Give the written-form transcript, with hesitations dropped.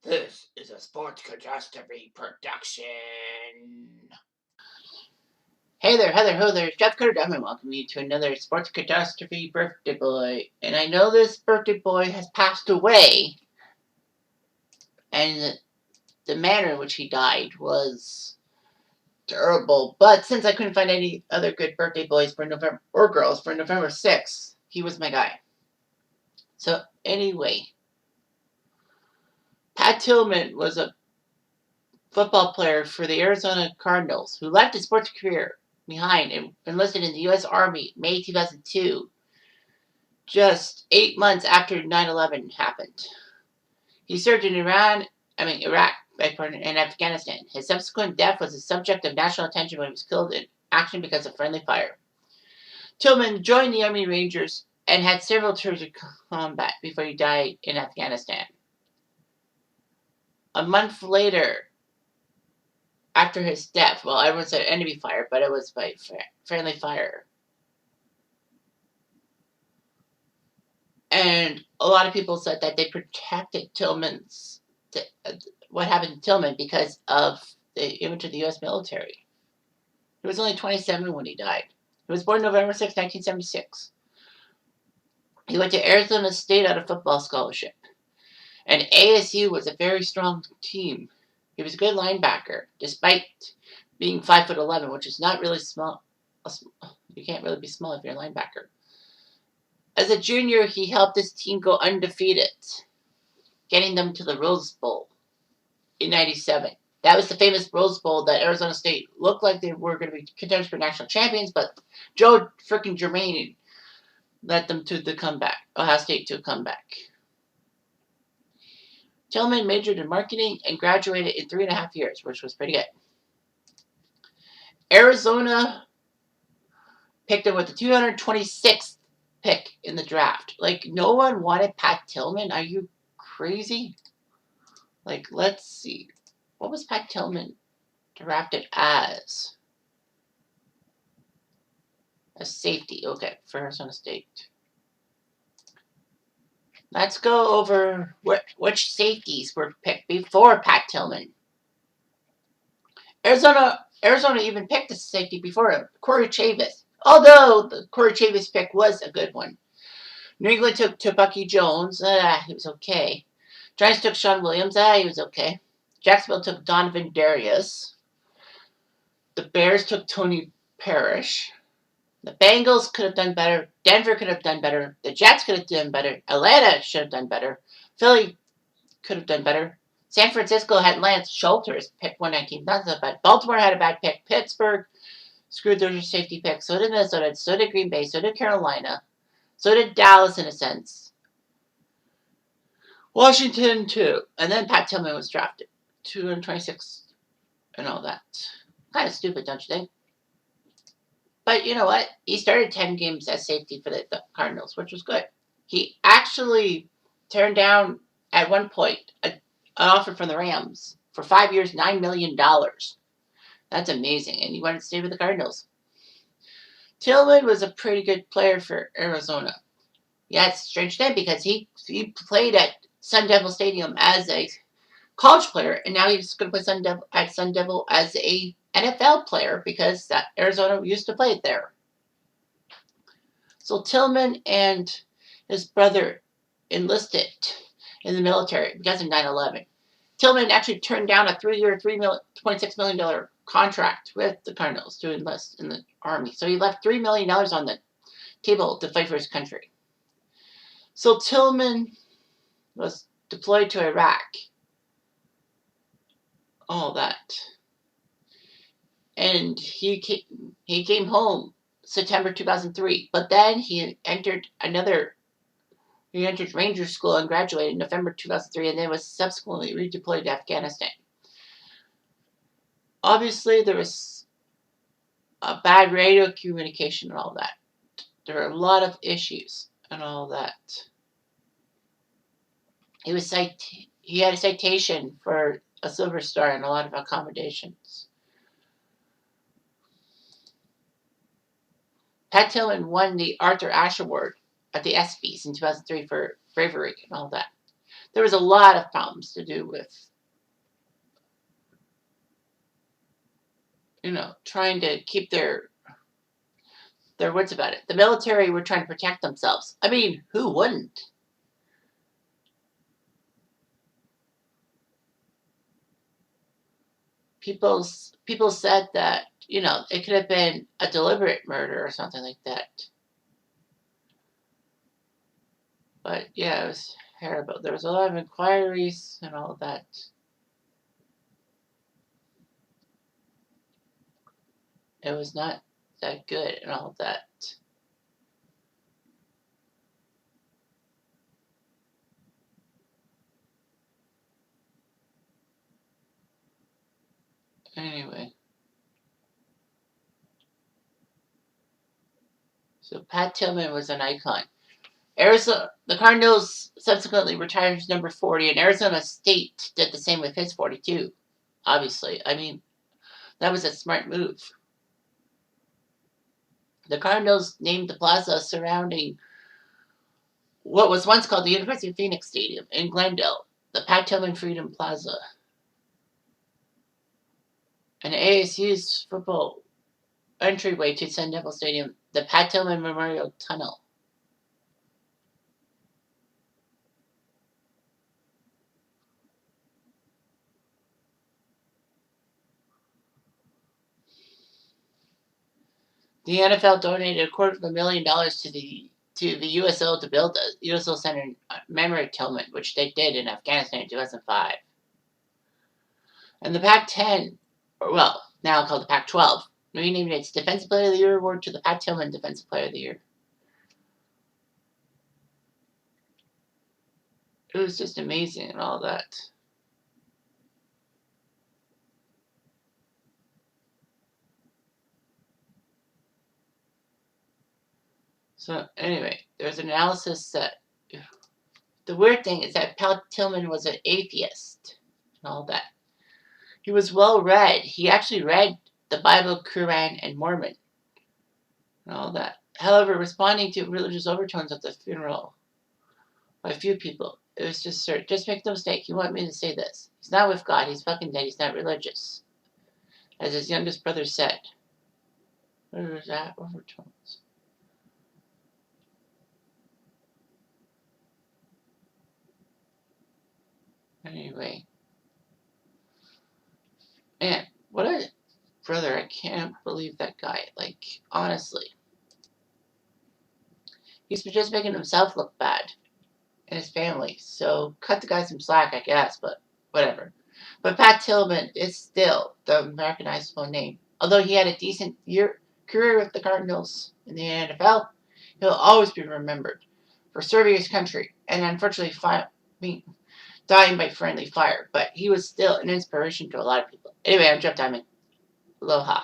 This is a Sports Catastrophe production. Hey there, Heather, ho there, Jeff Cutter, and welcome you to another Sports Catastrophe birthday boy. And I know this birthday boy has passed away, and the manner in which he died was terrible. But since I couldn't find any other good birthday boys for November or girls for November 6th, he was my guy. So anyway, Pat Tillman was a football player for the Arizona Cardinals who left his sports career behind and enlisted in the U.S. Army May 2002, just 8 months after 9/11 happened. He served in Iraq, and Afghanistan. His subsequent death was the subject of national attention when he was killed in action because of friendly fire. Tillman joined the Army Rangers and had several tours of combat before he died in Afghanistan. A month later, after his death, well, everyone said enemy fire, but it was by friendly fire. And a lot of people said that they protected what happened to Tillman because of the image of the U.S. military. He was only 27 when he died. He was born November 6, 1976. He went to Arizona State on a football scholarship. And ASU was a very strong team. He was a good linebacker, despite being 5'11", which is not really small. You can't really be small if you're a linebacker. As a junior, he helped his team go undefeated, getting them to the Rose Bowl in '97. That was the famous Rose Bowl that Arizona State looked like they were going to be contenders for national champions, but Joe freaking Germain led them to the comeback, Ohio State to a comeback. Tillman majored in marketing and graduated in 3.5 years, which was pretty good. Arizona picked him with the 226th pick in the draft. Like, no one wanted Pat Tillman. Are you crazy? Like, let's see. What was Pat Tillman drafted as? A safety. Okay, for Arizona State. Let's go over which safeties were picked before Pat Tillman. Arizona even picked a safety before him, Corey Chavis. Although the Corey Chavis pick was a good one. New England took Bucky Jones. He was okay. Giants took Sean Williams. He was okay. Jacksonville took Donovan Darius. The Bears took Tony Parrish. The Bengals could have done better. Denver could have done better. The Jets could have done better. Atlanta should have done better. Philly could have done better. San Francisco had Lance Schulters, pick 119. That's not bad. Baltimore had a bad pick. Pittsburgh screwed their safety pick. So did Minnesota. So did Green Bay. So did Carolina. So did Dallas in a sense. Washington too. And then Pat Tillman was drafted. 226 and all that. Kind of stupid, don't you think? But you know what? He started 10 games as safety for the Cardinals, which was good. He actually turned down, at one point, an offer from the Rams for 5 years, $9 million. That's amazing. And he wanted to stay with the Cardinals. Tillman was a pretty good player for Arizona. Yeah, it's a strange thing because he played at Sun Devil Stadium as a college player, and now he's going to play at Sun Devil as a NFL player because Arizona used to play it there. So Tillman and his brother enlisted in the military because of 9/11. Tillman actually turned down a 3-year, $26 million contract with the Cardinals to enlist in the Army. So he left $3 million on the table to fight for his country. So Tillman was deployed to Iraq. All that. And he came home September 2003. But then he entered Ranger School and graduated in November 2003, and then was subsequently redeployed to Afghanistan. Obviously, there was a bad radio communication and all that. There were a lot of issues and all that. He had a citation for a Silver Star and a lot of accommodations. Pat Tillman won the Arthur Ashe Award at the ESPYs in 2003 for bravery and all that. There was a lot of problems to do with, trying to keep their wits about it. The military were trying to protect themselves. I mean, who wouldn't? People said that it could have been a deliberate murder or something like that. But yeah, it was terrible. There was a lot of inquiries and all that. It was not that good and all that. Anyway, so Pat Tillman was an icon. Arizona, the Cardinals subsequently retired his number 40, and Arizona State did the same with his 42. Obviously, I mean, that was a smart move. The Cardinals named the plaza surrounding what was once called the University of Phoenix Stadium in Glendale, the Pat Tillman Freedom Plaza, and ASU's football entryway to Sun Devil Stadium, the Pat Tillman Memorial Tunnel. The NFL donated $250,000 to the USO to build the USO Center in memory of Tillman, which they did in Afghanistan in 2005. And the Pac-10, or well, now called the Pac-12, renamed its Defensive Player of the Year award to the Pat Tillman Defensive Player of the Year. It was just amazing and all that. So anyway, there's an analysis that the weird thing is that Pat Tillman was an atheist and all that. He was well read. He actually read the Bible, Quran, and Mormon and all that. However, responding to religious overtones at the funeral by a few people, it was just, sir, just make no mistake. You want me to say this? He's not with God. He's fucking dead. He's not religious, as his youngest brother said. Where was that overtones? Anyway, man, what a brother! I can't believe that guy. Like, honestly, he's just making himself look bad and his family. So cut the guy some slack, I guess. But whatever. But Pat Tillman is still the Americanizable name. Although he had a decent career with the Cardinals in the NFL, he'll always be remembered for serving his country and unfortunately dying by friendly fire. But he was still an inspiration to a lot of people. Anyway, I'm Jeff Diamond. Aloha.